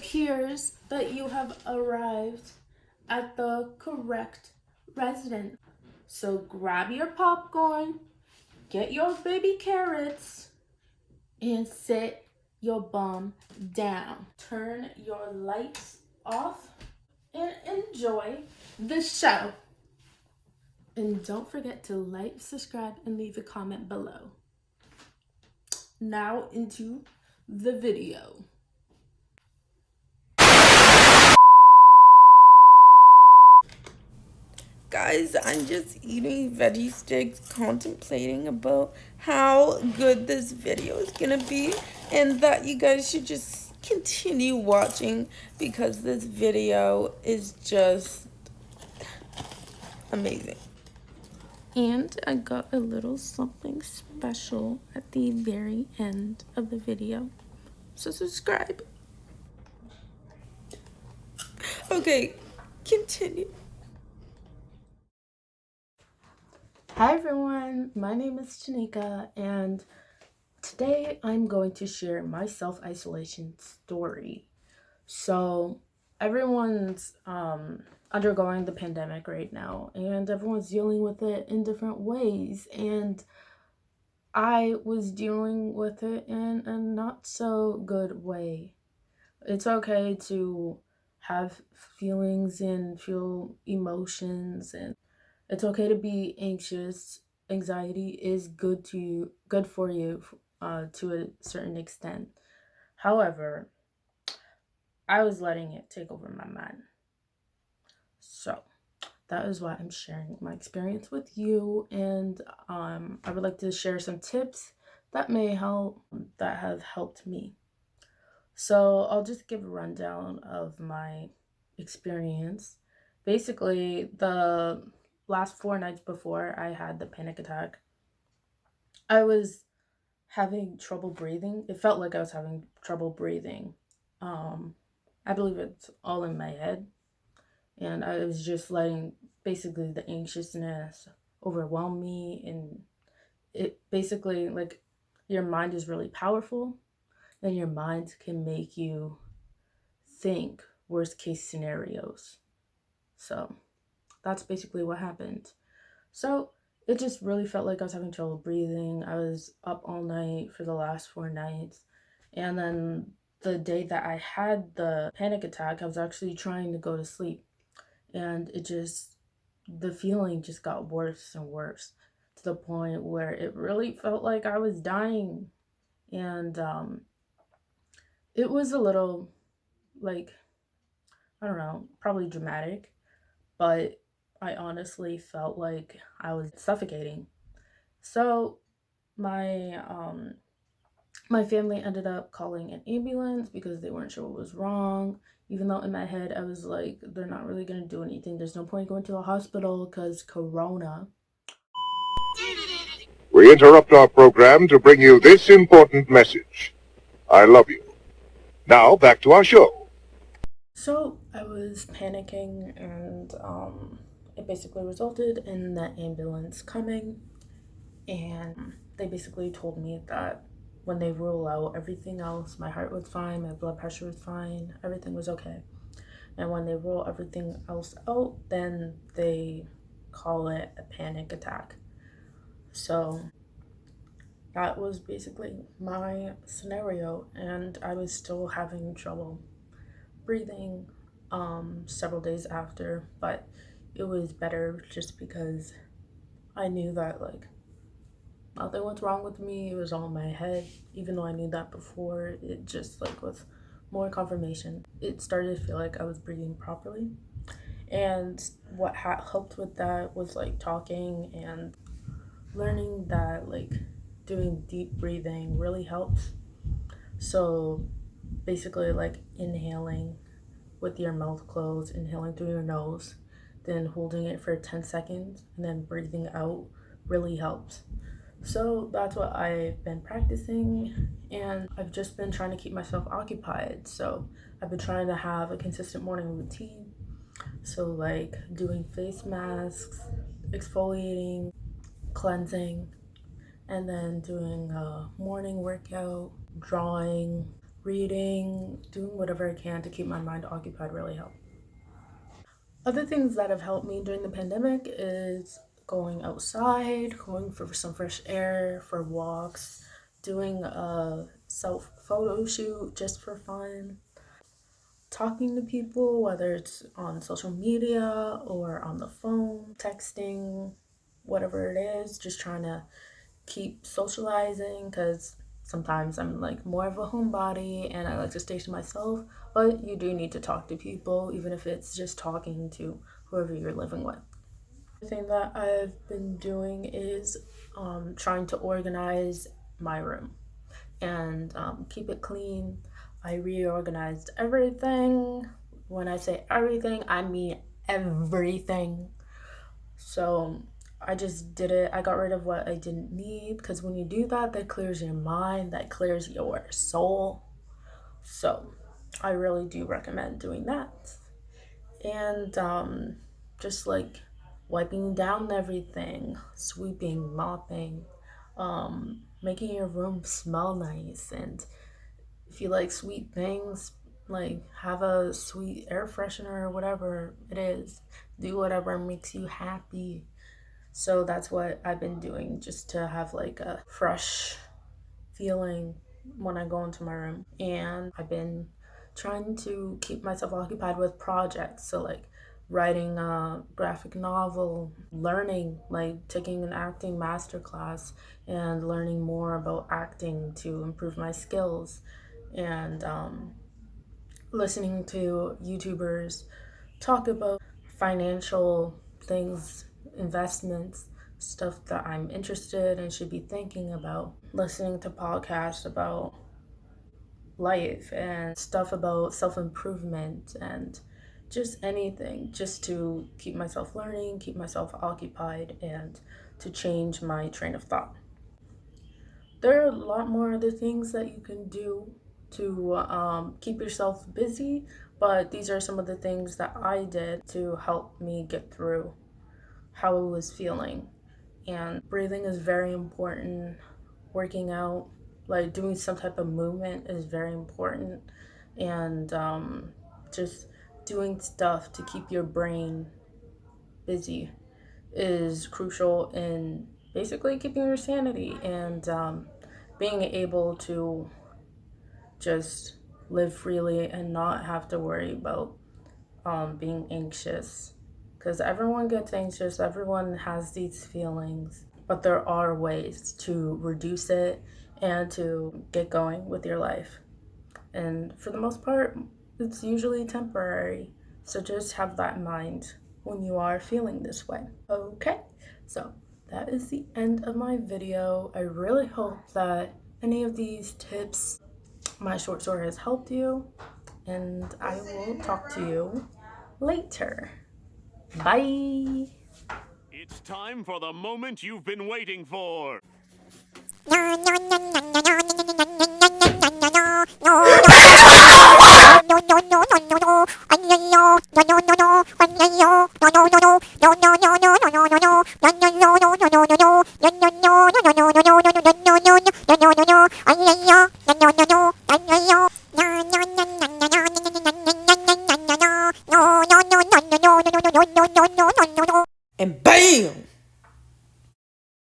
appears that you have arrived at the correct residence. So grab your popcorn, get your baby carrots, and sit your bum down. Turn your lights off and enjoy the show. And don't forget to like, subscribe, and leave a comment below. Now into the video. Guys, I'm just eating veggie sticks, contemplating about how good this video is gonna be, and that you guys should just continue watching because this video is just amazing. And I got a little something special at the very end of the video, so subscribe. Okay, continue. Hi everyone, my name is Tanika, and today I'm going to share my self-isolation story. So everyone's undergoing the pandemic right now, and everyone's dealing with it in different ways, and I was dealing with it in a not so good way. It's okay to have feelings and feel emotions, and it's okay to be anxious. Anxiety is good for you to a certain extent. However, I was letting it take over my mind. So that is why I'm sharing my experience with you, and I would like to share some tips that may help, that have helped me. So I'll just give a rundown of my experience. Basically, the last 4 nights before I had the panic attack, I was having trouble breathing. It felt like I was having trouble breathing. Um, I believe it's all in my head, and I was just letting basically the anxiousness overwhelm me, and it basically, like, your mind is really powerful, and your mind can make you think worst case scenarios. So that's basically what happened. So it just really felt like I was having trouble breathing. I was up all night for the last 4 nights. And then the day that I had the panic attack, I was actually trying to go to sleep. And the feeling just got worse and worse to the point where it really felt like I was dying. And it was a little, like, I don't know, probably dramatic, but I honestly felt like I was suffocating. So my family ended up calling an ambulance because they weren't sure what was wrong. Even though in my head I was like, they're not really gonna do anything. There's no point going to a hospital because corona. We interrupt our program to bring you this important message. I love you. Now, back to our show. So I was panicking, and it basically resulted in the ambulance coming, and they basically told me that when they rule out everything else, my heart was fine, my blood pressure was fine, everything was okay. And when they rule everything else out, then they call it a panic attack. So that was basically my scenario, and I was still having trouble breathing several days after, but it was better just because I knew that, like, nothing was wrong with me. It was all in my head. Even though I knew that before, it just, like, with more confirmation, it started to feel like I was breathing properly. And what helped with that was, like, talking and learning that, like, doing deep breathing really helps. So basically, like, inhaling with your mouth closed, inhaling through your nose, then holding it for 10 seconds, and then breathing out really helps. So that's what I've been practicing, and I've just been trying to keep myself occupied. So I've been trying to have a consistent morning routine. So, like, doing face masks, exfoliating, cleansing, and then doing a morning workout, drawing, reading, doing whatever I can to keep my mind occupied really help. Other things that have helped me during the pandemic is going outside, going for some fresh air, for walks, doing a self photo shoot just for fun, talking to people, whether it's on social media or on the phone, texting, whatever it is, just trying to keep socializing because sometimes I'm like more of a homebody and I like to stay to myself, but you do need to talk to people, even if it's just talking to whoever you're living with. The thing that I've been doing is trying to organize my room and keep it clean. I reorganized everything. When I say everything, I mean everything. So I just did it. I got rid of what I didn't need because when you do that, that clears your mind, that clears your soul. So I really do recommend doing that. And just like wiping down everything, sweeping, mopping, making your room smell nice. And if you like sweet things, like have a sweet air freshener or whatever it is. Do whatever makes you happy. So that's what I've been doing, just to have like a fresh feeling when I go into my room. And I've been trying to keep myself occupied with projects. So like writing a graphic novel, learning, like taking an acting masterclass and learning more about acting to improve my skills, and listening to YouTubers talk about financial things, investments, stuff that I'm interested and should be thinking about, listening to podcasts about life and stuff about self-improvement and just anything, just to keep myself learning, keep myself occupied, and to change my train of thought. There are a lot more other things that you can do to keep yourself busy, but these are some of the things that I did to help me get through how I was feeling. And breathing is very important. Working out, like doing some type of movement, is very important. And just doing stuff to keep your brain busy is crucial in basically keeping your sanity and being able to just live freely and not have to worry about being anxious. Because everyone gets anxious, everyone has these feelings, but there are ways to reduce it and to get going with your life. And for the most part, it's usually temporary. So just have that in mind when you are feeling this way. Okay, so that is the end of my video. I really hope that any of these tips, my short story, has helped you. And I will talk to you later. Bye. It's time for the moment you've been waiting for.